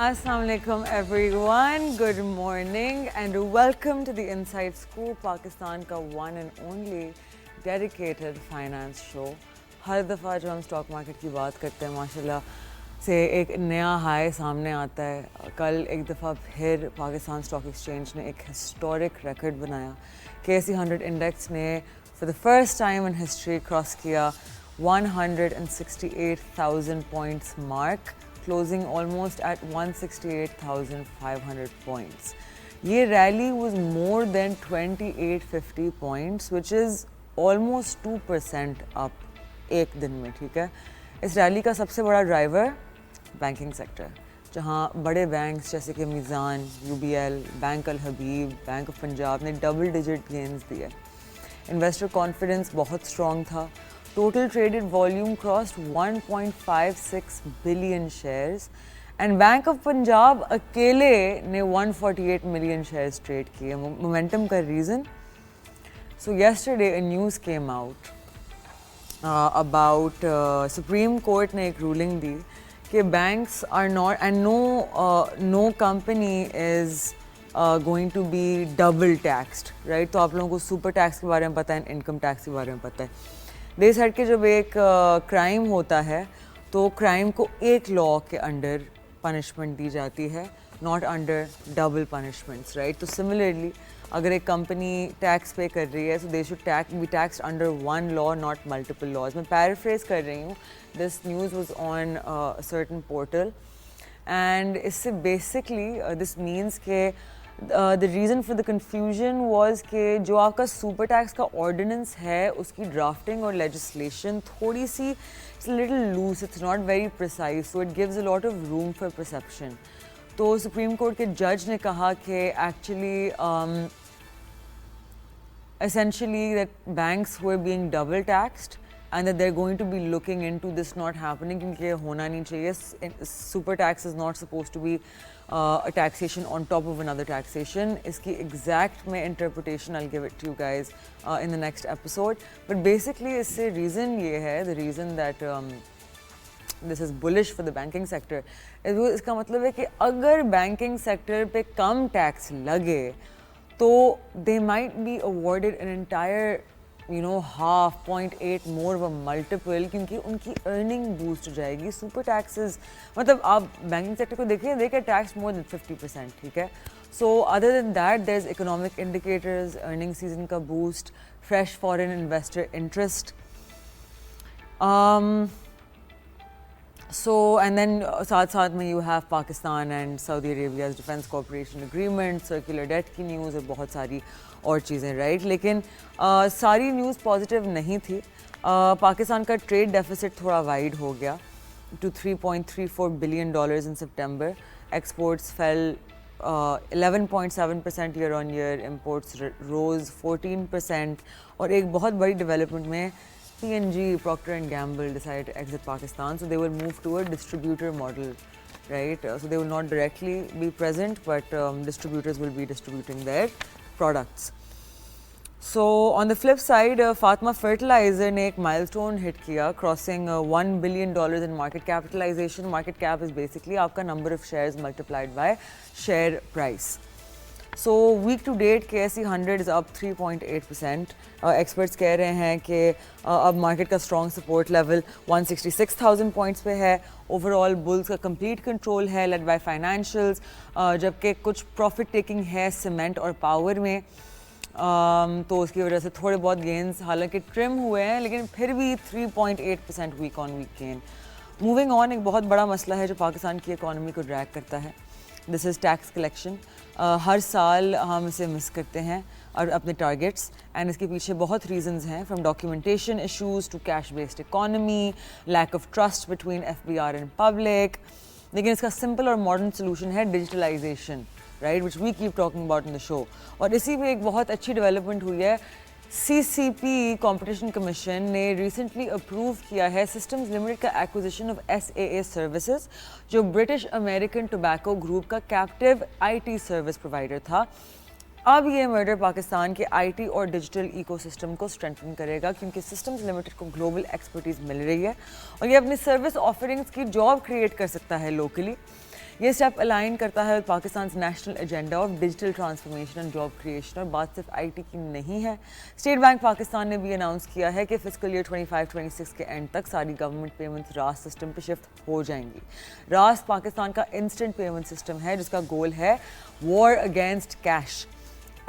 Assalamu alaikum everyone, good morning and welcome to the Inside Scoop, Pakistan का one and only dedicated finance show. हर दफ़ा जब हम stock market की बात करते हैं माशाल्लाह से एक नया हाई सामने आता है. कल एक दफ़ा फिर पाकिस्तान स्टॉक एक्सचेंज ने एक हिस्टोरिक रिकॉर्ड बनाया. KSE 100 इंडेक्स ने for the first time in history cross किया 168,000 points mark, closing almost at 168,500 points. Ye rally was more than 2850 points, which is almost 2% up एक दिन में. ठीक है, इस रैली का सबसे बड़ा ड्राइवर बैंकिंग सेक्टर, जहाँ बड़े बैंक्स जैसे कि Meezan, UBL, bank Al Habib, bank of Punjab ने डबल डिजिट गेंस दिए. इन्वेस्टर कॉन्फिडेंस बहुत स्ट्रॉन्ग था. Total traded volume crossed 1.56 billion shares and Bank of Punjab अकेले ने 148 million shares trade किए. Momentum का reason? So yesterday a news came out about Supreme Court ने एक ruling दी कि banks are not and no company is going to be double taxed, right? तो आप लोगों को super tax के बारे में पता है, income tax के बारे में पता है. देश हट के जब एक क्राइम होता है तो क्राइम को एक लॉ के अंडर पनिशमेंट दी जाती है, not under double punishments, right? तो सिमिलरली अगर एक कंपनी टैक्स पे कर रही है तो they should be taxed under one law, not multiple laws. मैं पैराफ्रेज कर रही हूँ. This news was on certain portal and इससे बेसिकली दिस मीन्स के the reason for the confusion was कि जो आपका सुपर टैक्स का ऑर्डिनेंस है उसकी ड्राफ्टिंग और लेजिस्लेशन थोड़ी सी it's little loose, it's not very precise, so it gives a lot of room for perception. तो सुप्रीम कोर्ट के जज ने कहा कि actually essentially that banks were being double taxed and that they're going to be looking into this not happening क्योंकि ये होना नहीं चाहिए. Super tax is not supposed to be a taxation on top of another taxation. इसकी exact में interpretation I'll give it to you guys in the next episode. But basically इससे reason ये है, the reason that this is bullish for the banking sector, इसका मतलब है कि अगर banking sector पे कम tax लगे तो they might be awarded an entire 0.8 more of a multiple क्योंकि उनकी earning boost हो जाएगी. सुपर टैक्सेस मतलब आप बैंकिंग सेक्टर को देखिए, they get taxed more than 50%. ठीक है, so other than that there's economic indicators, earning season का boost, fresh foreign investor interest. So and then साथ में you have Pakistan and Saudi Arabia's defense cooperation agreement, circular debt की news और बहुत सारी और चीज़ें, राइट? लेकिन सारी न्यूज़ पॉजिटिव नहीं थी. पाकिस्तान का ट्रेड डेफिसिट थोड़ा वाइड हो गया to $3.34 billion in September. Exports fell 11.7% year on year, imports rose 14%. और एक बहुत बड़ी डेवलपमेंट में P&G, Procter and Gamble decided to exit Pakistan, so they will move to a distributor model, right? So they will not directly be present, but distributors will be distributing their products. So on the flip side, Fatma Fertilizer ने एक milestone hit किया, crossing $1 billion in market capitalization. Market cap is basically आपका number of shares multiplied by share price. So week to date KSE 100 is up 3.8%. Experts कह रहे हैं कि अब market का strong support level 166,000 points पे है. Overall bulls का complete control है, led by financials, जबकि कुछ profit taking है cement और power में. तो उसकी वजह से थोड़े बहुत गेंस हालांकि ट्रिम हुए हैं, लेकिन फिर भी 3.8% week on week gain. Moving on, एक बहुत बड़ा मसला है जो पाकिस्तान की इकोनॉमी को ड्रैग करता है. This is tax collection. हर साल हम इसे मिस करते हैं और अपने टारगेट्स, एंड इसके पीछे बहुत रीजंस हैं, from documentation issues to cash based economy, lack of trust between FBR and public. लेकिन इसका सिंपल और मॉडर्न सोल्यूशन है digitalization, right, which we keep talking about in the show. और इसी में एक बहुत अच्छी डेवलपमेंट हुई है. CCP कंपटीशन कमीशन ने रिसेंटली अप्रूव किया है सिस्टम्स लिमिटेड का एक्विजिशन ऑफ SAA सर्विसेज, जो ब्रिटिश अमेरिकन टोबैको ग्रुप का कैप्टिव IT सर्विस प्रोवाइडर था. अब ये मर्डर पाकिस्तान के IT और डिजिटल इकोसिस्टम को स्ट्रेंथन करेगा, क्योंकि सिस्टम्स लिमिटेड को ग्लोबल एक्सपर्टीज़ मिल रही है और ये अपनी सर्विस ऑफरिंग्स की जॉब क्रिएट कर सकता है लोकली. ये स्टेप अलाइन करता है Pakistan national agenda of digital transformation and job creation, और बात सिर्फ आईटी की नहीं है। स्टेट बैंक पाकिस्तान ने भी अनाउंस किया है कि फिस्कल ईयर 25-26 के एंड तक सारी गवर्नमेंट पेमेंट्स रास सिस्टम पे शिफ्ट हो जाएंगी। रास पाकिस्तान का इंस्टेंट पेमेंट सिस्टम है जिसका गोल है वॉर अगेंस्ट कैश।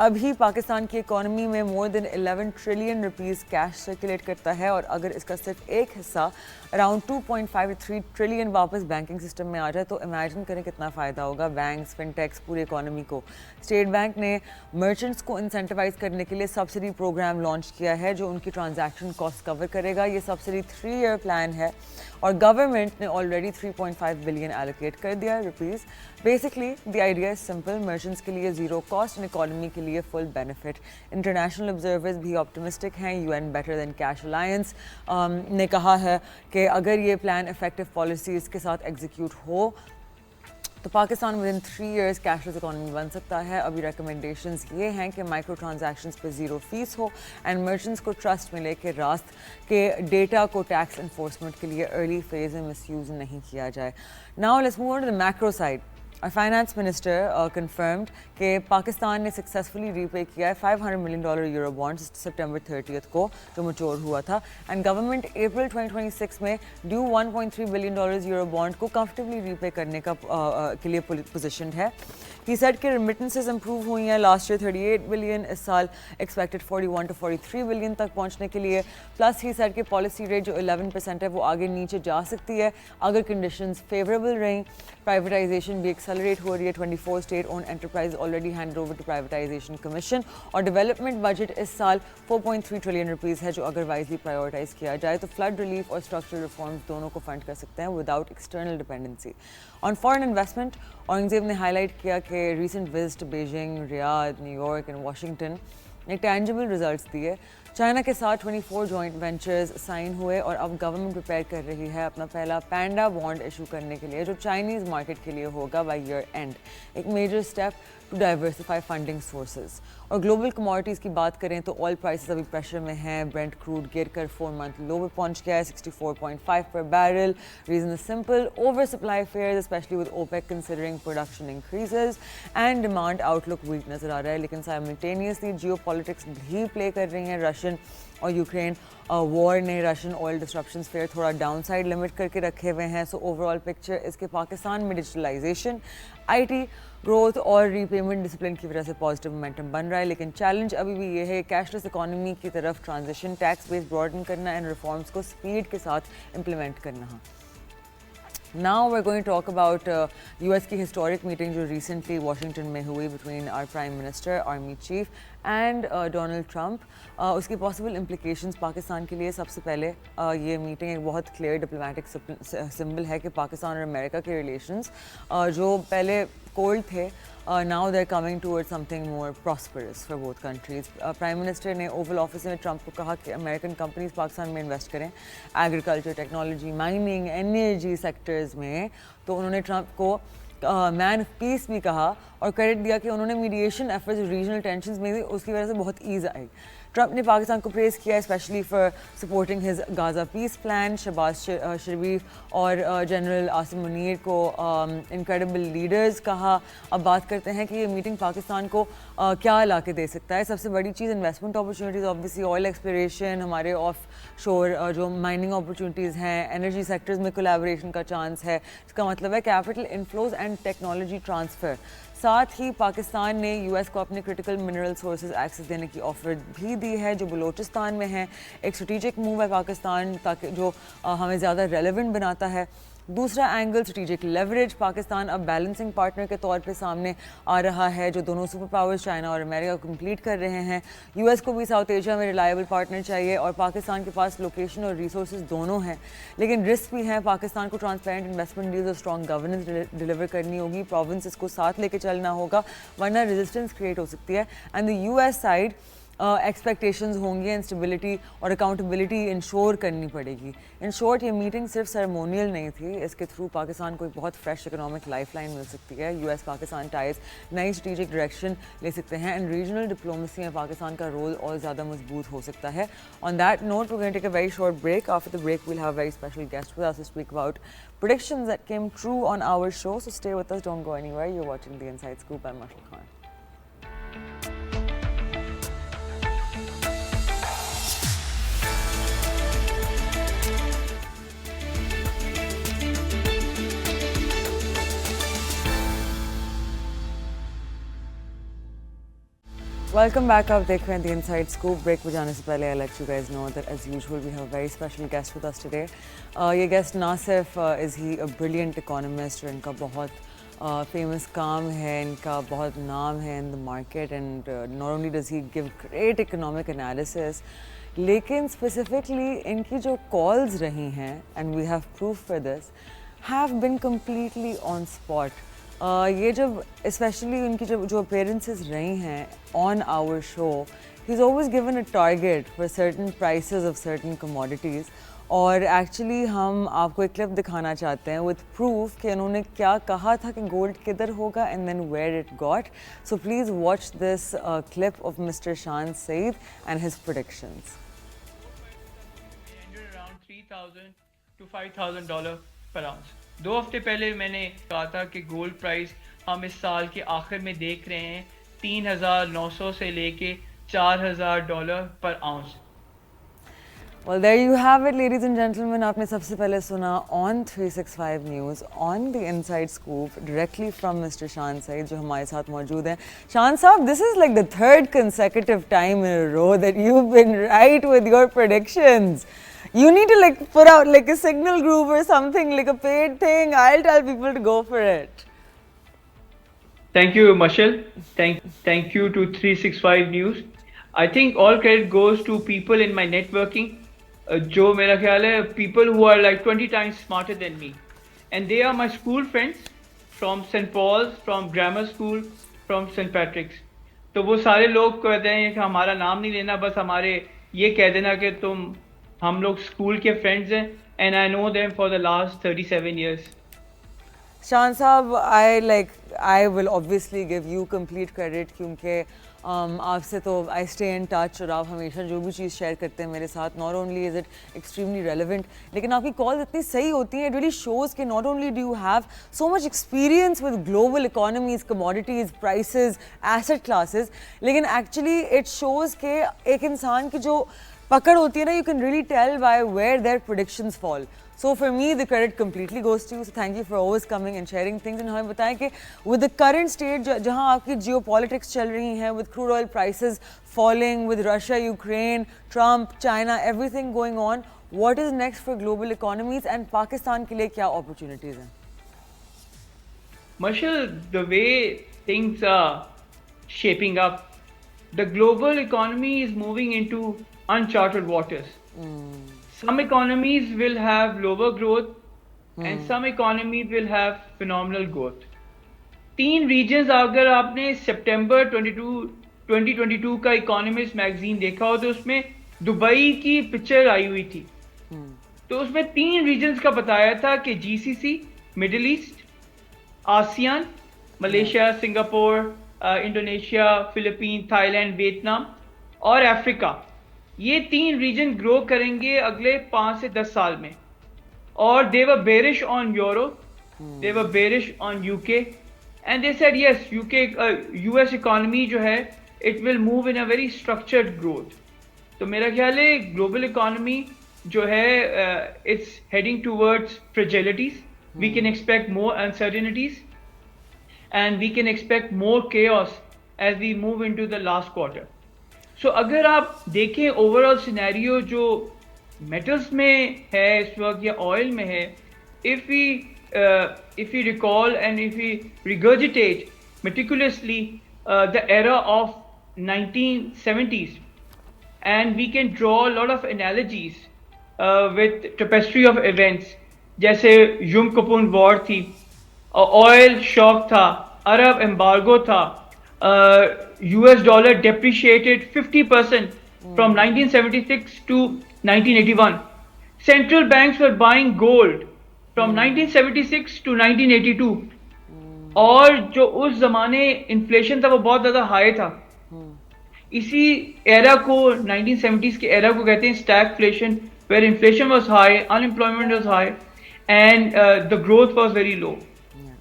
अभी पाकिस्तान की इकोनॉमी में more than 11 trillion rupees cash circulate करता है, और अगर इसका सिर्फ एक हिस्सा अराउंड 2.53 ट्रिलियन वापस बैंकिंग सिस्टम में आ जाए तो इमेजिन करें कितना फ़ायदा होगा बैंक्स, फिनटेक्स, पूरी इकोनॉमी को। स्टेट बैंक ने मर्चेंट्स को इंसेंटिवाइज करने के लिए सब्सिडी प्रोग्राम लॉन्च किया है जो उनकी ट्रांजैक्शन कॉस्ट कवर करेगा। ये सब्सिडी 3 ईयर प्लान है और गवर्नमेंट ने ऑलरेडी 3.5 बिलियन एलोकेट कर दिया है rupees. Basically the idea is simple, merchants के लिए ज़ीरो कॉस्ट एंड इकोनॉमी के लिए फुल बेनिफिट। इंटरनेशनल ऑब्जर्वर्स भी ऑप्टिमिस्टिक हैं। UN better than cash alliance ने कहा है कि अगर ये प्लान इफेक्टिव पॉलिसीज़ के साथ एग्जीक्यूट हो तो Pakistan with in 3 years cashless economy बन सकता है। अभी रिकमेंडेशंस ये हैं कि माइक्रो ट्रांजैक्शंस पे ज़ीरो फीस हो एंड मर्चेंट्स को ट्रस्ट मिले कि रास्त के डेटा को टैक्स इन्फोर्समेंट के लिए अर्ली फेज में मिसयूज़ नहीं किया जाए। Now let's move on to the macro side. और फाइनेंस मिनिस्टर कंफर्म्ड कि पाकिस्तान ने सक्सेसफुली रीपे किया है $500 मिलियन यूरो बॉन्ड्स सितंबर 30 को जो मैच्योर हुआ था, एंड गवर्नमेंट अप्रैल 2026 में ड्यू $1.3 बिलियन यूरो बॉन्ड को कंफर्टेबली रीपे करने का के लिए पोजिशन है। ही सेड कि रेमिटेंसेस इंप्रूव हुई हैं लास्ट ईयर 38 बिलियन, इस साल एक्सपेक्टेड 41 to 43 बिलियन तक पहुंचने के लिए। प्लस ही सेड कि पॉलिसी रेट जो 11% है वो आगे नीचे जा सकती है अगर कंडीशंस फेवरेबल रहीं। प्राइवेटाइजेशन भी एक्सेलरेट हो रही है। 24 state own enterprise already hand over to privatization commission, और डेवलपमेंट बजट इस साल 4.3 ट्रिलियन रुपीज़ है जो अगर वाइजली प्रायोरिटाइज किया जाए तो फ्लड रिलीफ और स्ट्रक्चरल रिफॉर्म्स दोनों को फंड कर सकते हैं without external dependency. On foreign investment, Aurangzeb ने हाईलाइट किया कि recent visit Beijing, Riyadh, New York and Washington ने टेंजिबल रिजल्ट्स दिए। चाइना के साथ 24 जॉइंट वेंचर्स साइन हुए और अब गवर्नमेंट प्रिपेयर कर रही है अपना पहला पैंडा बॉन्ड इशू करने के लिए जो चाइनीज़ मार्केट के लिए होगा बाय ईयर एंड, एक major step to diversify funding sources. और ग्लोबल कमोडिटीज़ की बात करें तो ऑयल प्राइसेस अभी प्रेशर में हैं। ब्रेंट क्रूड गिर कर 4 मंथ लो पे पहुंच गया है 64.5 पर barrel. Reason is simple, over supply fears especially with OPEC considering production increases and demand outlook weak नज़र आ रहा है। लेकिन साइमल्टेनियसली जियो पॉलिटिक्स भी प्ले कर रही हैं। रशियन और यूक्रेन वॉर ने रशियन ऑयल डिस्ट्रप्शंस फेयर थोड़ा डाउन साइड लिमिट करके रखे हुए हैं। सो ओवरऑल पिक्चर इसके पाकिस्तान में डिजिटलाइजेशन, आईटी ग्रोथ और रीपेमेंट डिसिप्लिन की वजह से पॉजिटिव मोमेंटम बन रहा है। लेकिन चैलेंज अभी भी ये है कैशलेस इकोनॉमी की तरफ ट्रांजिशन, टैक्स बेस ब्रॉडन करना एंड रिफॉर्म्स को स्पीड के साथ इम्प्लीमेंट करना। Now we're going to talk about US की historic meeting जो recently Washington में हुई between our Prime Minister, Army Chief and Donald Trump। उसकी possible implications पाकिस्तान के लिए, सबसे पहले ये meeting एक बहुत clear diplomatic symbol है कि पाकिस्तान और अमेरिका के relations जो पहले cold थे now they're coming towards something more prosperous for both countries। Prime minister ने ओवल ऑफिस में ट्रंप को कहा कि अमेरिकन कंपनीज पाकिस्तान में इन्वेस्ट करें agriculture, technology, mining, energy sectors में। तो उन्होंने ट्रंप को मैन ऑफ पीस भी कहा और क्रेडिट दिया कि उन्होंने मीडिएशन एफर्ट्स रीजनल टेंशंस में भी उसकी वजह से बहुत ईज आई। ट्रंप ने पाकिस्तान को प्रेज़ किया specially for supporting his Gaza peace plan. Shahbaz Sharif और जनरल आसिम मुनीर को इनक्रेडिबल लीडर्स कहा। अब बात करते हैं कि ये मीटिंग पाकिस्तान को क्या ला के दे सकता है। सबसे बड़ी चीज़ investment opportunities, obviously oil exploration, हमारे ऑफ शोर जो माइनिंग अपॉर्चुनिटीज़ हैं, एनर्जी सेक्टर्स में कोलैबोरेशन का चांस है। इसका मतलब है capital inflows and technology transfer. साथ ही पाकिस्तान ने यूएस को अपने क्रिटिकल मिनरल सोर्सेज एक्सेस देने की ऑफर भी दी है जो बलूचिस्तान में है। एक स्ट्रेटेजिक मूव है पाकिस्तान ताकि जो हमें ज़्यादा रेलेवेंट बनाता है। दूसरा एंगल स्ट्रेटेजिक लेवरेज, पाकिस्तान अब बैलेंसिंग पार्टनर के तौर पे सामने आ रहा है जो दोनों सुपर पावर्स चाइना और अमेरिका को कम्पीट कर रहे हैं। यूएस को भी साउथ एशिया में रिलायबल पार्टनर चाहिए और पाकिस्तान के पास लोकेशन और रिसोर्सेज दोनों हैं, लेकिन रिस्क भी हैं। पाकिस्तान को ट्रांसपेरेंट इन्वेस्टमेंट डील्स और स्ट्रॉन्ग गवर्नेंस डिलीवर करनी होगी, प्रोविंसेस को साथ लेके चलना होगा वरना रेजिस्टेंस क्रिएट हो सकती है। And the US side expectations होंगी एंड स्टेबिलिटी और अकाउंटेबिलिटी इंश्योर करनी पड़ेगी. इन शॉर्ट ये मीटिंग सिर्फ सेरेमोनियल नहीं थी, इसके थ्रू पाकिस्तान को एक बहुत फ्रेश इकोनॉमिक लाइफलाइन मिल सकती है. US पाकिस्तान टाइज नई स्ट्रेटेजिक डायरेक्शन ले सकते हैं एंड रीजनल डिप्लोमेसी में पाकिस्तान का रोल और ज़्यादा मजबूत हो सकता है. On that note we going to take a very short break. After the break we'll have a very special guest with us to speak about predictions that came true on our show. So stay with us, don't go anywhere. You're watching The Inside Scoop. I'm Marshall Khan. Welcome back. आप देख रहे हैं The Inside Scoop. Break पे जाने से पहले I let you guys know that as usual we have a very special guest with us today. ये guest ना सिर्फ is he a brilliant economist और इनका बहुत famous काम है, इनका बहुत नाम है in the market and not only does he give great economic analysis, लेकिन specifically इनकी जो calls रही हैं and we have proof for this have been completely on spot. ये जब स्पेशली उनकी जो अपीयरेंसेस रही हैं on our show, he is always given a target for certain prices of certain commodities. और एक्चुअली हम आपको एक क्लिप दिखाना चाहते हैं विद प्रूफ कि उन्होंने क्या कहा था कि गोल्ड किधर होगा and then where it got. So please watch this clip of mister Shan Saeed and his predictions. $3,000 to $5,000 पर आउंस. 2 हफ्ते पहले मैंने कहा था कि गोल्ड प्राइस हम इस साल के आखिर में देख रहे हैं 3,900 से लेके $4,000 पर ounce. Well, there you have it, ladies and gentlemen. आपने सबसे पहले सुना on 365 News on the Inside Scoop directly from Mr. Shan Saeed जो हमारे साथ मौजूद हैं. Shan साहब, this is like the 3rd consecutive time in a row that you've been right with your predictions. You need to like put out like a signal group or something, like a paid thing. I'll tell people to go for it. Thank you, Marshall. Thank you to 365 News. I think all credit goes to people in my networking. जो मेरा ख्याल है people who are like 20 times smarter than me, and they are my school friends from St. Paul's, from grammar school, from St. Patrick's. तो वो सारे लोग कहते हैं कि हमारा नाम नहीं लेना, बस हमारे ये कह देना कि हम लोग स्कूल के फ्रेंड्स हैं and I know them for the last 37 years. Shan साहब, I will obviously give you complete credit क्योंकि आपसे तो I stay in touch और आप हमेशा जो भी चीज़ शेयर करते हैं मेरे साथ, not only is it extremely relevant, लेकिन आपकी कॉल्स इतनी सही होती हैं. It really shows कि not only do you have so much experience with global economies, commodities, prices, asset classes, लेकिन actually it shows कि एक इंसान की जो पकड़ होती है ना, you can really tell by where their predictions fall. So for me, the credit completely goes to you. So thank you for always coming and sharing things. And हमें बताएं कि with the current state जहाँ आपकी geopolitics चल रही हैं, with crude oil prices falling, with Russia, Ukraine, Trump, China, everything going on, what is next for global economies and Pakistan के लिए क्या opportunities हैं? Marshall, the way things are shaping up, the global economy is moving into uncharted waters. Some economies will have lower growth and some economies will have phenomenal growth. 3 regions अगर आपने सितंबर 2022 का economist magazine देखा हो तो उसमें Dubai की picture आई हुई थी. तो उसमें 3 रीजन्स का बताया था कि GCC, middle east, ASEAN, Malaysia, Singapore, Indonesia, Philippine, Thailand, Vietnam और अफ्रीका, ये 3 रीजन ग्रो करेंगे अगले 5 से 10 साल में. और they were bearish on Europe, they were bearish on UK, and they said yes, US economy जो है it will move in a very structured growth. तो मेरा ख्याल है global economy जो है it's heading towards fragilities. We can expect more uncertainties and we can expect more chaos as we move into the last quarter. So अगर आप देखें overall scenario जो मेटल्स में है इस वक्त या ऑयल में है, if we recall and if we regurgitate meticulously the era of 1970s, and we can draw a lot of analogies with tapestry of events, जैसे युम कपून वॉर थी, ऑयल शॉक था, अरब एम्बार्गो था, US dollar depreciated 50% from 1976 to 1981. Central banks were buying gold from 1976 to 1982. और जो उस जमाने inflation था वो बहुत ज़्यादा हाई था. इसी एरा को 1970s के एरा को कहते हैं stagflation, where inflation was high, unemployment was high, and the growth was very low.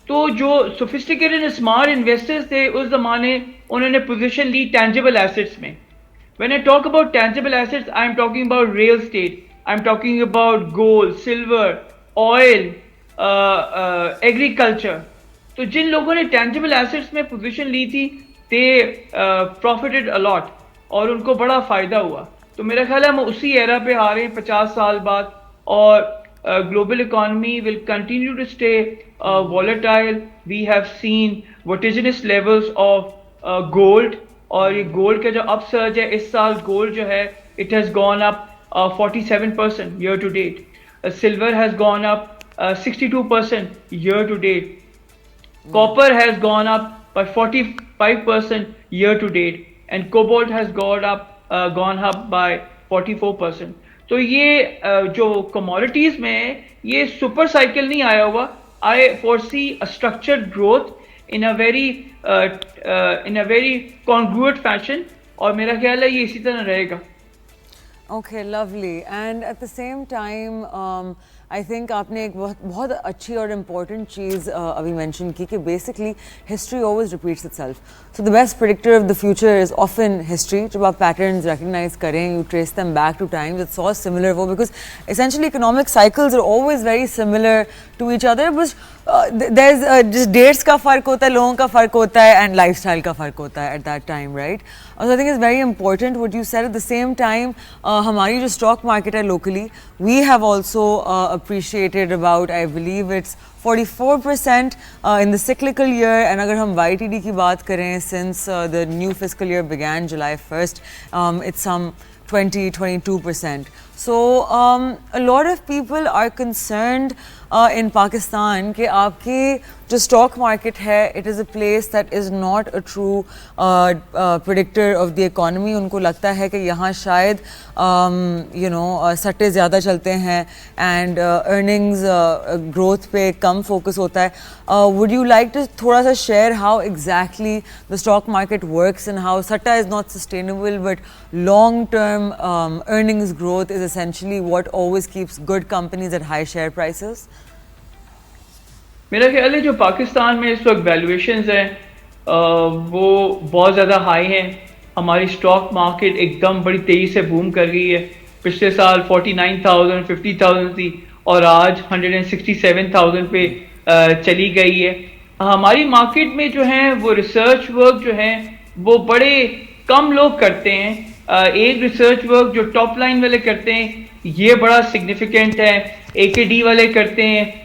तो जो sophisticated and smart investors थे उस जमाने, उन्होंने पोजीशन ली tangible assets में. When I talk about tangible assets, I am talking about real estate, I am talking about gold, silver, oil, agriculture. तो जिन लोगों ने tangible assets में पोजीशन ली थी, they profited a lot और उनको बड़ा फायदा हुआ. तो मेरा ख्याल है हम उसी एरा पे आ रहे हैं 50 साल बाद, और global economy will continue to stay volatile. We have seen vertiginous levels of gold, और ये गोल्ड का जो अपसर्ज है इस साल, गोल्ड जो है it has gone up 47% year to date. Silver has gone up 62% year to date. Copper has gone up by 45% year to date, and cobalt has gone up by 44%. तो ये जो commodities में है, ये super cycle नहीं आया हुआ. I foresee a structured growth in a very congruent fashion, और मेरा ख्याल है ये इसी तरह रहेगा. Okay, lovely. And at the same time, I think आपने एक बहुत अच्छी और important चीज़ अभी mention की कि basically history always repeats itself. So the best predictor of the future is often history. जब आप patterns recognize करें, you trace them back to times that saw similar वो, because essentially economic cycles are always very similar to each other. But there's just dates का फ़र्क होता है, लोगों का फ़र्क होता है, and lifestyle का फ़र्क होता है at that time, right? So I think it's very important what you said. At the same time, हमारी जो stock market है locally, we have also appreciated about, I believe it's 44% in the cyclical year, and अगर हम YTD की बात करें, since the new fiscal year began July 1st, it's some 22%. So a lot of people are concerned in Pakistan कि आपकी जो stock market है, it is a place that is not a true predictor of the economy. उनको लगता है कि यहाँ शायद सट्टे ज़्यादा चलते हैं, and earnings growth पे कम focus होता है. Would you like to थोड़ा सा share how exactly the stock market works and how satta is not sustainable, but long-term earnings growth is essentially what always keeps good companies at high share prices? मेरा ख्याल है जो पाकिस्तान में इस वक्त valuations हैं वो बहुत ज़्यादा हाई हैं. हमारी स्टॉक मार्केट एकदम बड़ी तेज़ी से बूम कर गई है. पिछले साल 49,000 50,000 थी और आज 167,000 पे चली गई है. हमारी मार्केट में जो है वो रिसर्च वर्क जो है वो बड़े कम लोग करते हैं. एक रिसर्च वर्क जो टॉप लाइन वाले करते हैं ये बड़ा सिग्निफिकेंट है. AKD वाले करते हैं,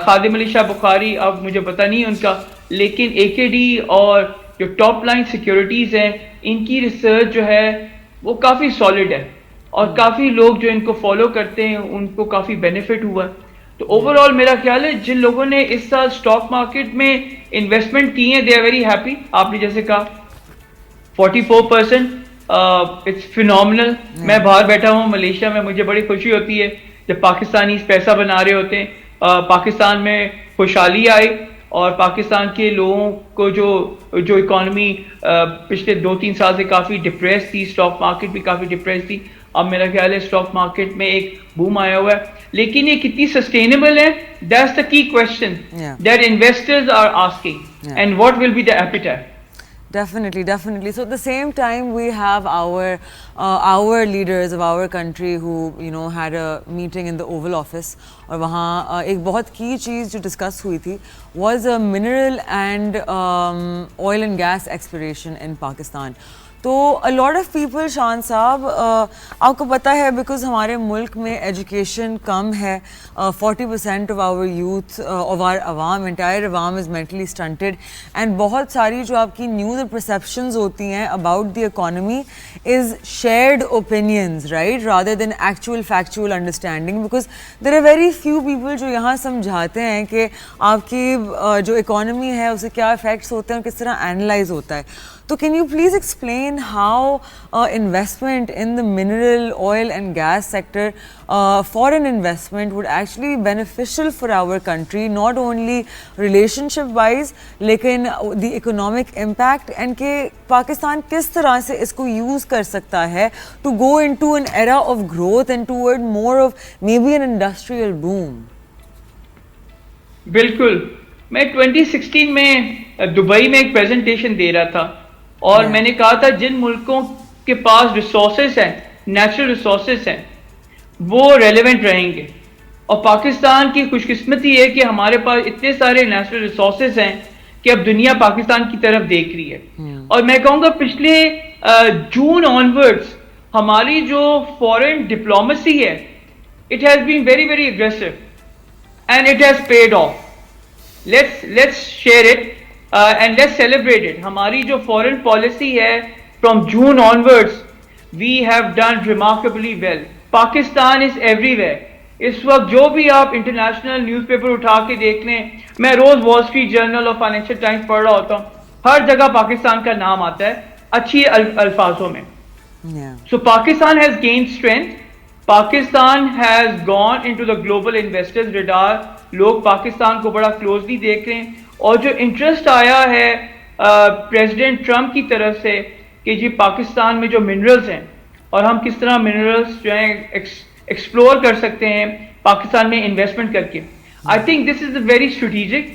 खादिम अली शाह बुखारी, अब मुझे पता नहीं उनका, लेकिन AKD और जो टॉप लाइन सिक्योरिटीज़ हैं इनकी रिसर्च जो है वो काफ़ी सॉलिड है, और काफ़ी लोग जो इनको फॉलो करते हैं उनको काफ़ी बेनिफिट हुआ. तो ओवरऑल मेरा ख्याल है जिन लोगों ने इस साल स्टॉक मार्केट में इन्वेस्टमेंट की है दे आर वेरी हैप्पी. आपने जैसे कहा 44%, इट्स फिनोमिनल. मैं बाहर बैठा हूँ मलेशिया में, मुझे बड़ी खुशी होती है जब पाकिस्तानी पैसा बना रहे होते हैं. पाकिस्तान में खुशहाली आई, और पाकिस्तान के लोगों को जो इकॉनमी पिछले 2-3 साल से काफ़ी डिप्रेस थी, स्टॉक मार्केट भी काफ़ी डिप्रेस थी, अब मेरा ख्याल है स्टॉक मार्केट में एक बूम आया हुआ है. लेकिन ये कितनी सस्टेनेबल है, that's the key question that investors are asking, and what will be the appetite. Definitely, definitely. So at the same time, we have our leaders of our country who had a meeting in the Oval Office, और वहाँ एक बहुत key चीज़ जो discuss हुई थी was a mineral and oil and gas exploration in Pakistan. तो अ lot of people, शान साहब, आपको पता है बिकॉज हमारे मुल्क में एजुकेशन कम है, 40% of our youth, of our अवाम, एंटायर अवाम इज़ मेंटली स्टंटेड, एंड बहुत सारी जो आपकी न्यूज़ और परसेप्शंस होती हैं about the economy is shared opinions, right, rather than actual factual understanding, because there are very few people जो यहाँ समझाते हैं कि आपकी जो इकोनॉमी है उससे क्या इफेक्ट्स होते हैं और किस तरह एनालाइज होता है. So can you please explain how investment in the mineral oil and gas sector, foreign investment would actually be beneficial for our country, not only relationship wise, लेकिन the economic impact, and कि पाकिस्तान किस तरह से इसको use कर सकता है to go into an era of growth and toward more of maybe an industrial boom. बिल्कुल. मैं 2016 में दुबई में एक प्रेजेंटेशन दे रहा था और मैंने कहा था जिन मुल्कों के पास रिसोर्सेस हैं, नेचुरल रिसोर्सेस हैं, वो रेलेवेंट रहेंगे. और पाकिस्तान की खुशकिस्मती है कि हमारे पास इतने सारे नेचुरल रिसोर्सेस हैं कि अब दुनिया पाकिस्तान की तरफ देख रही है. और मैं कहूँगा पिछले जून ऑनवर्ड्स हमारी जो फॉरेन डिप्लोमेसी है, it has been very very aggressive and it has paid off. let's share it and let's celebrate it. हमारी जो foreign policy है from June onwards we have done remarkably well. Pakistan is everywhere. इस वक्त जो भी आप international newspaper उठा के देख लें, मैं रोज वॉल स्ट्रीट जर्नल और फाइनेंशियल टाइम्स पढ़ रहा होता हूँ, हर जगह पाकिस्तान का नाम आता है अच्छी अल्फाजों में. So Pakistan has gained strength. Pakistan has gone into the global investors radar. लोग पाकिस्तान को बड़ा क्लोजली देख रहे हैं और जो इंटरेस्ट आया है प्रेसिडेंट ट्रंप की तरफ से कि जी पाकिस्तान में जो मिनरल्स हैं और हम किस तरह मिनरल्स जो हैं एक्सप्लोर कर सकते हैं पाकिस्तान में इन्वेस्टमेंट करके. I think this is very strategic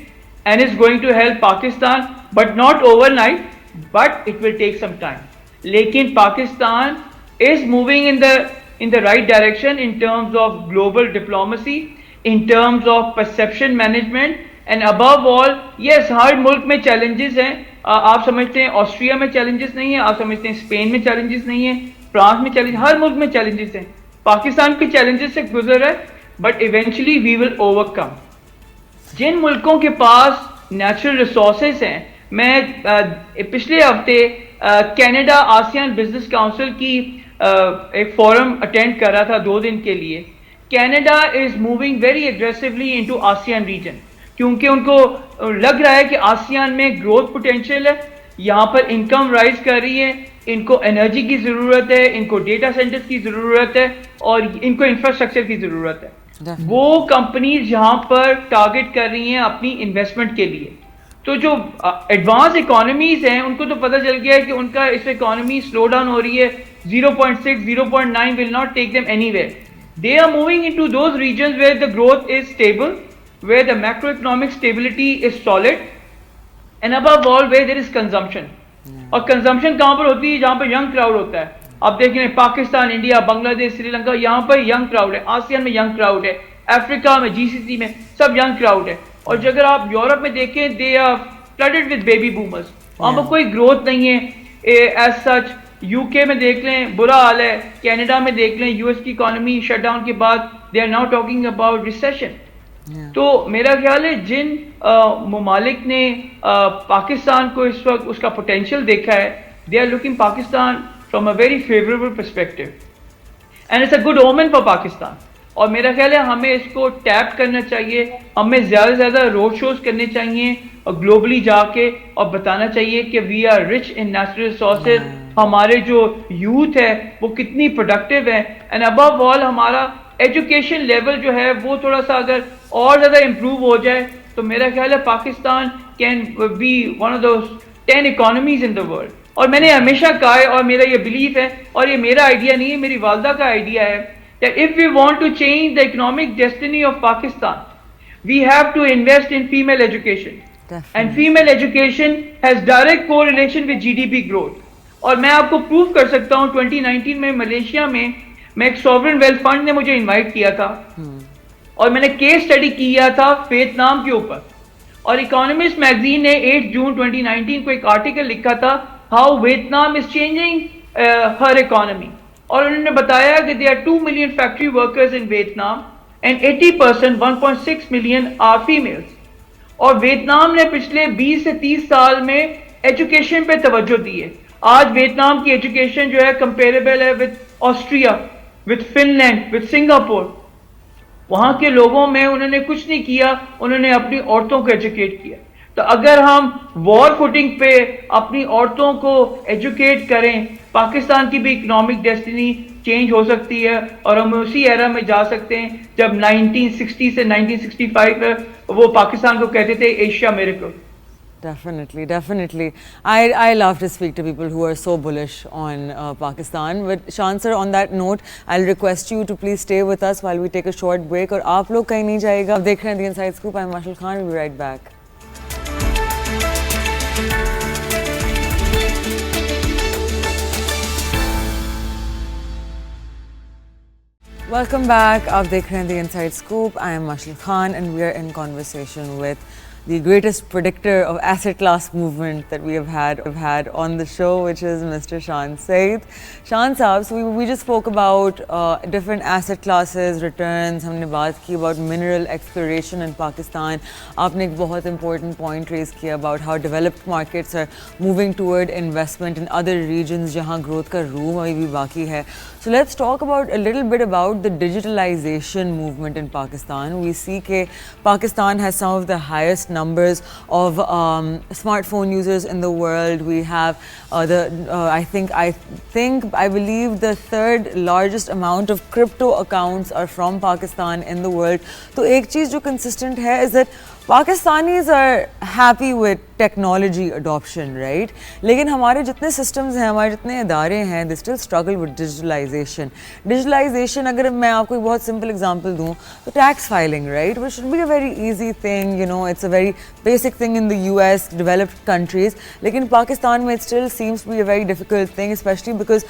and is going to help Pakistan, but not overnight, but it will take some time. लेकिन Pakistan is moving in the right direction in terms of global diplomacy, in terms of perception management, and above all, yes, हर मुल्क में challenges हैं. आप समझते हैं Austria में challenges नहीं है, आप समझते हैं स्पेन में challenges नहीं है, फ्रांस में challenges, हर मुल्क में challenges हैं. पाकिस्तान के challenges से गुजर है, but eventually we will overcome. जिन मुल्कों के पास natural resources हैं, मैं पिछले हफ्ते कनाडा आसियान बिजनेस काउंसिल की एक फोरम अटेंड कर रहा था 2 दिन के लिए. Canada is moving very aggressively into ASEAN region क्योंकि उनको लग रहा है कि आसियान में ग्रोथ पोटेंशियल है, यहाँ पर इनकम राइज कर रही है, इनको एनर्जी की ज़रूरत है, इनको डेटा सेंटर्स की ज़रूरत है और इनको इंफ्रास्ट्रक्चर की ज़रूरत है. वो कंपनीज यहाँ पर टारगेट कर रही हैं अपनी इन्वेस्टमेंट के लिए. तो जो एडवांस इकोनॉमीज हैं उनको तो पता चल गया है कि उनका इस इकोनॉमी स्लो डाउन हो रही है. 0.6, 0.9 will not take them anywhere. They are moving into those regions where the growth is stable, where the macroeconomic stability is solid, and above all where there is consumption. और consumption कहाँ पर होती है? जहाँ पर यंग क्राउड होता है. आप देख रहे हैं पाकिस्तान, इंडिया, बांग्लादेश, श्रीलंका, यहाँ पर यंग क्राउड है. आसियान में यंग क्राउड है, अफ्रीका में, जीसीसी में सब यंग क्राउड है. और अगर आप यूरोप में देखें, they are flooded with baby boomers. वहाँ पर कोई ग्रोथ नहीं है एज सच. यूके में देख लें बुरा हाल है, कनाडा में देख लें यूएस की इकोनॉमी शटडाउन के बाद they are now talking about recession. तो मेरा ख्याल है जिन ममालिक ने पाकिस्तान को इस वक्त उसका पोटेंशियल देखा है, they are looking Pakistan from a very favourable perspective and it's a good omen for Pakistan. और मेरा ख्याल है हमें इसको टैप करना चाहिए, हमें ज़्यादा से ज़्यादा रोड शोज करने चाहिए और ग्लोबली जाके और बताना चाहिए कि we are rich in natural resources. हमारे जो यूथ है वो कितनी प्रोडक्टिव है, एंड अबव ऑल हमारा एजुकेशन लेवल जो है वो थोड़ा सा अगर और ज़्यादा इम्प्रूव हो जाए तो मेरा ख्याल है Pakistan can be one of those 10 economies in the world. और मैंने हमेशा कहा है और मेरा ये बिलीफ है, और ये मेरा आइडिया नहीं है, मेरी वालदा का आइडिया है, that if we want to change the economic destiny of Pakistan, we have to invest in female education. Definitely. And female education has direct correlation with GDP growth. और मैं आपको प्रूव कर सकता हूँ 2019 में मलेशिया में मैं एक सॉवरेन वेल्थ फंड ने मुझे इनवाइट किया था और मैंने केस स्टडी किया था वियतनाम के ऊपर. और इकोनॉमिस्ट मैगजीन ने 8 जून 2019 को एक आर्टिकल लिखा था how Vietnam is changing her economy. और उन्होंने बताया कि there are 2 million factory workers in Vietnam and 80%, 1.6 million are females. और वियतनाम ने पिछले 20 से 30 साल में एजुकेशन पे तवज्जो दी है. आज वियतनाम की एजुकेशन जो है कंपेरेबल है with Austria, with Finland, with Singapore. वहां के लोगों में उन्होंने कुछ नहीं किया, उन्होंने अपनी औरतों को एजुकेट किया. तो अगर हम वॉर फुटिंग पे अपनी औरतों को एजुकेट करें, पाकिस्तान की भी इकोनॉमिक डेस्टिनी चेंज हो सकती है और हम उसी एरा में जा सकते हैं जब 1960 से 1965 में वो पाकिस्तान को कहते थे Asia miracle. Definitely, definitely. I love to speak to people who are so bullish on Pakistan. But Shan sir, on that note, I'll request you to please stay with us while we take a short break. और आप लोग कहीं नहीं जाइएगा. आप देख रहे हैं The Inside Scoop. I'm Mashal Khan. We'll be right back. Welcome back. आप देख रहे हैं The Inside Scoop. I am Mashal Khan and we are in conversation with the greatest predictor of asset class movement that we have had on the show, which is Mr. Shan Saeed. Shan Saab, so we just spoke about different asset classes, returns. हमने बात की about mineral exploration in Pakistan. आपने एक बहुत important point raise किया about how developed markets are moving toward investment in other regions जहाँ growth का room अभी भी बाकी है. So let's talk about a little bit about the digitalization movement in Pakistan. We see that Pakistan has some of the highest numbers of smartphone users in the world. We have I believe the third largest amount of crypto accounts are from Pakistan in the world. So एक चीज़ जो consistent है is that Pakistanis are happy with technology adoption, right? लेकिन हमारे जितने systems हैं, हमारे जितने इदारे हैं, they still struggle with digitalization. Digitalization, अगर मैं आपको एक बहुत simple example दूँ, तो tax filing, right? Which should be a very easy thing, you know, it's a very basic thing in the US, developed countries. लेकिन Pakistan में it still seems to be a very difficult thing, especially because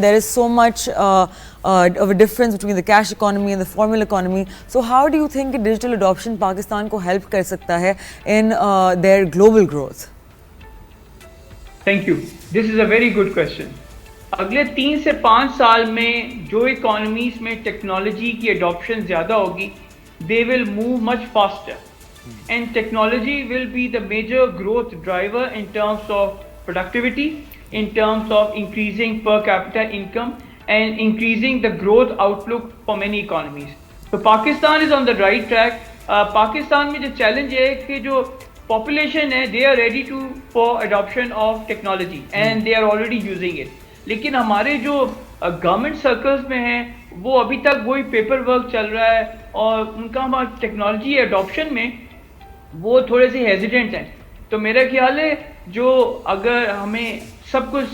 there is so much of a difference between the cash economy and the formal economy. So how do you think digital adoption Pakistan को help कर सकता है in their global growth? Thank you. This is a very good question. अगले 3 से 5 साल में जो economies में टेक्नोलॉजी की अडॉप्शन ज़्यादा होगी, they will move much faster. And technology will be the major growth driver in terms of productivity, in terms of increasing per capita income and increasing the growth outlook for many economies. So Pakistan is on the right track. Pakistan में जो challenge है कि जो population है, they are ready for adoption of technology and they are already using it. लेकिन हमारे जो government circles में हैं, वो अभी तक वही paper work चल रहा है और उनका हमारा technology adoption में वो थोड़े से hesitant हैं. तो मेरा ख्याल है जो अगर हमें सब कुछ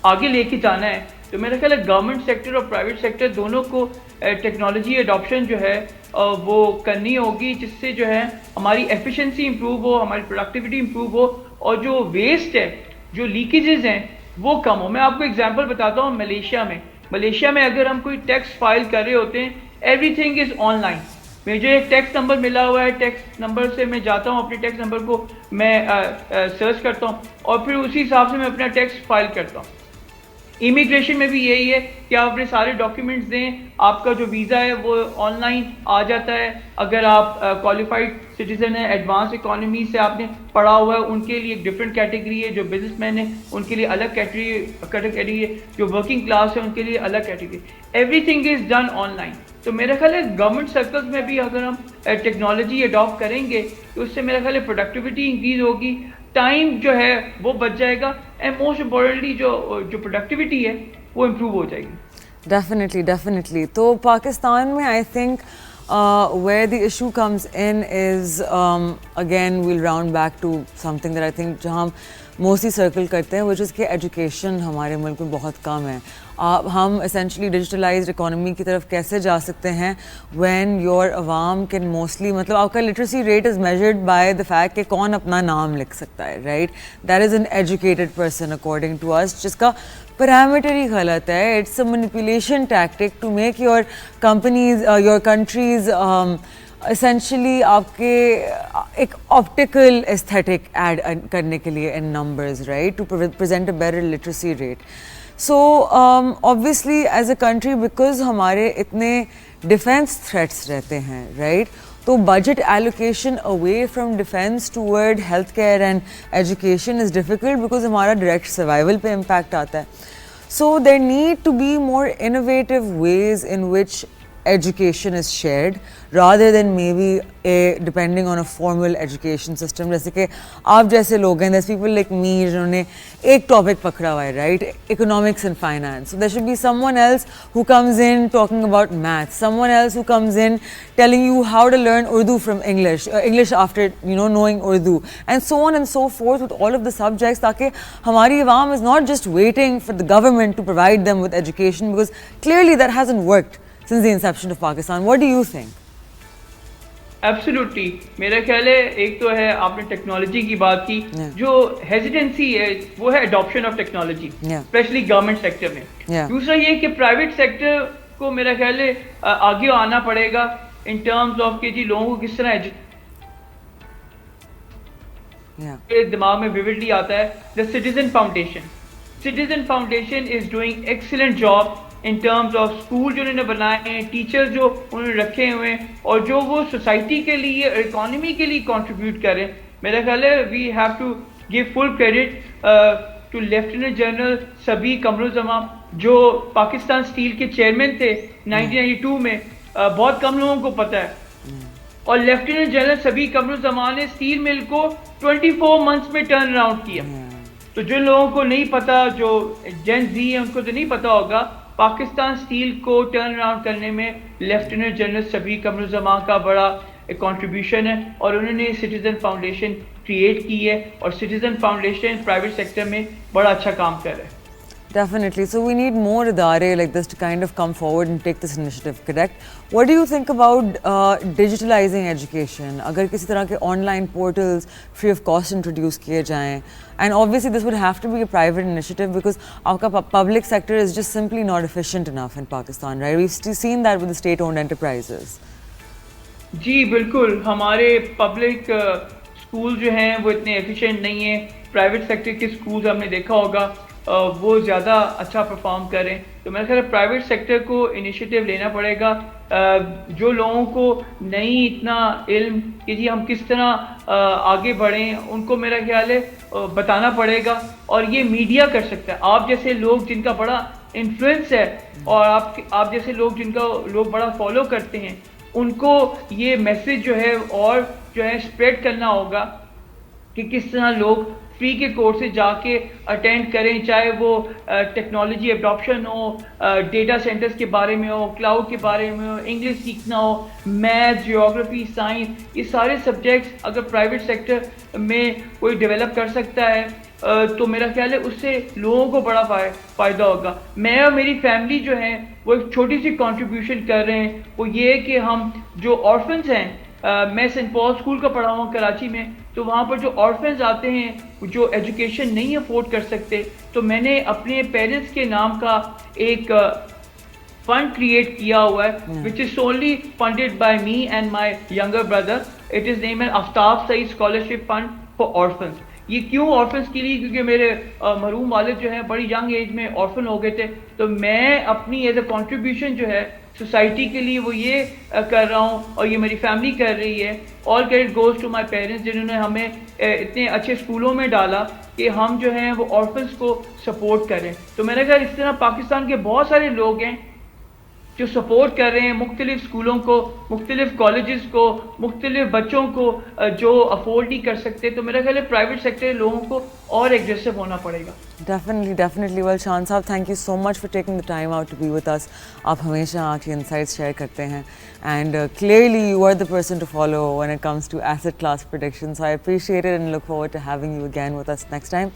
आगे लेके जाना है, तो मेरा ख्याल है गवर्नमेंट सेक्टर और प्राइवेट सेक्टर दोनों को टेक्नोलॉजी एडॉप्शन जो है वो करनी होगी, जिससे जो है हमारी एफिशिएंसी इंप्रूव हो, हमारी प्रोडक्टिविटी इंप्रूव हो और जो वेस्ट है, जो लीकेजेस हैं वो कम हो. मैं आपको एग्जांपल बताता हूँ. मलेशिया में अगर हम कोई टैक्स फाइल कर रहे होते हैं, एवरीथिंग इज़ ऑनलाइन. मुझे एक टैक्स नंबर मिला हुआ है, टैक्स नंबर से मैं जाता हूँ, अपने टैक्स नंबर को मैं सर्च करता हूँ और फिर उसी हिसाब से मैं अपना टैक्स फाइल करता हूँ. इमिग्रेशन में भी यही है कि आप अपने सारे डॉक्यूमेंट्स दें, आपका जो वीज़ा है वो ऑनलाइन आ जाता है. अगर आप क्वालिफाइड सिटीजन हैं, एडवांस इकोनॉमी से आपने पढ़ा हुआ है, उनके लिए एक डिफरेंट कैटेगरी है. जो बिजनेसमैन है उनके लिए अलग कैटेगरी है. जो वर्किंग क्लास है उनके लिए अलग category. Everything is done online. तो मेरा ख्याल है गवर्नमेंट सर्कल्स में भी अगर हम टेक्नोलॉजी अडॉप्ट करेंगे तो उससे मेरा ख्याल है प्रोडक्टिविटी इंक्रीज होगी, टाइम जो है वो बच जाएगा एंड मोस्ट इम्पोर्टेंटली जो प्रोडक्टिविटी है वो इम्प्रूव हो जाएगी. Definitely. तो पाकिस्तान में I think where the issue comes in is again we'll round back to something that I think जहाँ हम मोस्टली सर्कल करते हैं, which is कि एजुकेशन हमारे मुल्क में बहुत कम है. हम essentially डिजिटलाइज्ड इकोनॉमी की तरफ कैसे जा सकते हैं when your अवाम कैन मोस्टली, मतलब आपका literacy rate is measured by the fact कि कौन अपना नाम लिख सकता है, right? That is an educated person according to us, जिसका पैरामीटर ही गलत है. It's a manipulation tactic to make your companies, your countries essentially आपके एक ऑप्टिकल एस्थेटिक ऐड करने के लिए इन numbers, right, to present a better literacy rate. So obviously as a country, because हमारे इतने डिफेंस थ्रेट्स रहते हैं, राइट, तो budget allocation away from defence toward health care and education is difficult, because हमारा डायरेक्ट सर्वाइवल पे impact आता है. So there need to be more innovative ways in which education is shared rather than maybe depending on a formal education system. जैसे कि आप जैसे लोग हैं, there's people like me जिन्होंने एक topic पकड़ा हुआ है, right, economics and finance. So there should be someone else who comes in talking about math, someone else who comes in telling you how to learn Urdu from English after knowing Urdu, and so on and so forth with all of the subjects, ताकि हमारी आवाम is not just waiting for the government to provide them with education, because clearly that hasn't worked since the inception of Pakistan. What do you think? Absolutely, मेरा ख्याल है एक तो है आपने technology की बात की, जो हेजिटेंसी है वो है adoption of technology, specially government sector में. दूसरा ये कि प्राइवेट सेक्टर को मेरा ख्याल है आगे आना पड़ेगा इन टर्म्स ऑफ कि जी लोगों को किस तरह दिमाग में विविडली आता है the citizen foundation. Citizen foundation is doing excellent job in terms of school जो उन्होंने बनाए हैं, टीचर्स जो उन्होंने रखे हुए हैं, और जो वो सोसाइटी के लिए, इकोनॉमी के लिए कंट्रीब्यूट कर रहे हैं. मेरा ख्याल है we have to give full credit to lieutenant general Sabi Qamaruzzaman, जो पाकिस्तान स्टील के चेयरमैन थे 1992 में. बहुत कम लोगों को पता है. और लेफ्टिनेंट जनरल सबी कमरुज़्ज़मान ने स्टील मिल को 24 मंथ्स में टर्न अराउंड किया. तो जो लोगों को नहीं पता, जो जेन जी है उनको तो नहीं पता होगा, पाकिस्तान स्टील को टर्न अराउंड करने में लेफ्टिनेंट जनरल सबी कमरुज़्ज़मान का बड़ा कंट्रीब्यूशन है, और उन्होंने सिटीजन फाउंडेशन क्रिएट की है, और सिटीजन फाउंडेशन प्राइवेट सेक्टर में बड़ा अच्छा काम कर रहा है. Definitely. So we need more idare like this to kind of come forward and take this initiative, correct? What do you think about digitalizing education? अगर किसी तरह के online portals free of cost introduce किए जाएं, and obviously this would have to be a private initiative because आपका public sector is just simply not efficient enough in Pakistan, right? We've seen that with the state-owned enterprises. जी बिल्कुल, हमारे public school जो हैं वो इतने efficient नहीं हैं. Private sector के स्कूल्स हमने देखा होगा वो ज़्यादा अच्छा परफॉर्म करें. तो मेरा ख्याल है प्राइवेट सेक्टर को इनिशिएटिव लेना पड़ेगा. जो लोगों को नहीं इतना इल्म कि जी हम किस तरह आगे बढ़ें, उनको मेरा ख्याल है बताना पड़ेगा, और ये मीडिया कर सकता है. आप जैसे लोग जिनका बड़ा इन्फ्लुएंस है, और आप जैसे लोग जिनका लोग बड़ा फॉलो करते हैं, उनको ये मैसेज जो है और जो है स्प्रेड करना होगा कि किस तरह लोग फ्री के कोर्सेज जाके अटेंड करें, चाहे वो टेक्नोलॉजी एडॉप्शन हो, डेटा सेंटर्स के बारे में हो, क्लाउड के बारे में हो, इंग्लिश सीखना हो, मैथ, जियोग्राफी, साइंस, ये सारे सब्जेक्ट्स अगर प्राइवेट सेक्टर में कोई डेवलप कर सकता है तो मेरा ख्याल है उससे लोगों को बड़ा फ़ायदा होगा. मैं और मेरी फैमिली जो है वो एक छोटी सी कंट्रीब्यूशन कर रहे हैं. वो ये है कि हम जो ऑर्फन्स हैं, मैं सेंट पॉल स्कूल का पढ़ा हूँ कराची में, तो वहाँ पर जो ऑर्फन्स आते हैं जो एजुकेशन नहीं अफोर्ड कर सकते, तो मैंने अपने पेरेंट्स के नाम का एक फंड क्रिएट किया हुआ है, which is solely funded by me and my younger brother. It is name an Aftab Saeed scholarship fund for orphans. ये क्यों ऑर्फन्स के लिए? क्योंकि मेरे मरहूम वालिद जो है बड़ी यंग एज में ऑर्फन हो गए थे, तो मैं अपनी एज अ कंट्रीब्यूशन जो है सोसाइटी के लिए वो ये कर रहा हूँ, और ये मेरी फैमिली कर रही है. All credit goes to my parents, जिन्होंने हमें इतने अच्छे स्कूलों में डाला कि हम जो हैं वो ऑर्फन्स को सपोर्ट करें. तो मेरे ख्याल इस तरह पाकिस्तान के बहुत सारे लोग हैं जो सपोर्ट कर रहे हैं मुख्तलिफ स्कूलों को, मुख्तलिफ कॉलेजेस को, मुख्तलिफ बच्चों को जो अफोर्ड नहीं कर सकते. तो मेरा ख्याल है प्राइवेट सेक्टर लोगों को और एग्रेसिव होना पड़ेगा. Definitely, definitely. Well, Shan साहब, thank you so much for taking the time out to be with us. आप हमेशा आपकी insights share करते हैं, and clearly you are the person to follow when it comes to asset class predictions. So I appreciate it and look forward to having you again with us next time.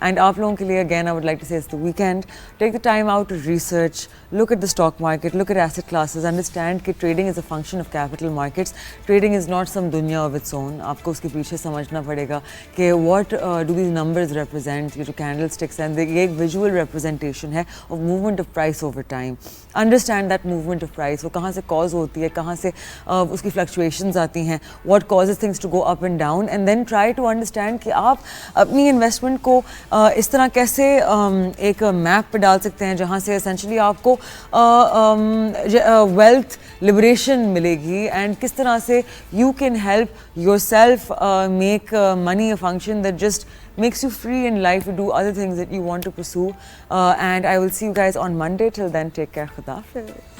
And आप लोगों के लिए again, I would like to say it's the weekend. Take the time out to research, look at the stock market, look look at asset classes, understand कि trading is a function of capital markets. Trading is not some दुनिया of its own. आपको उसके पीछे समझना पड़ेगा कि what do these numbers represent, ये जो candlesticks हैं, ये एक visual representation है of movement of price over time. Understand that movement of price, वो कहाँ से cause होती है, कहाँ से उसकी fluctuations आती हैं, what causes things to go up and down, and then try to understand कि आप अपनी investment को इस तरह कैसे एक map पे डाल सकते हैं जहाँ से essentially आपको wealth liberation मिलेगी, and किस तरह से you can help yourself make money a function that just makes you free in life to do other things that you want to pursue. And I will see you guys on Monday. Till then, take care. Khuda Hafiz.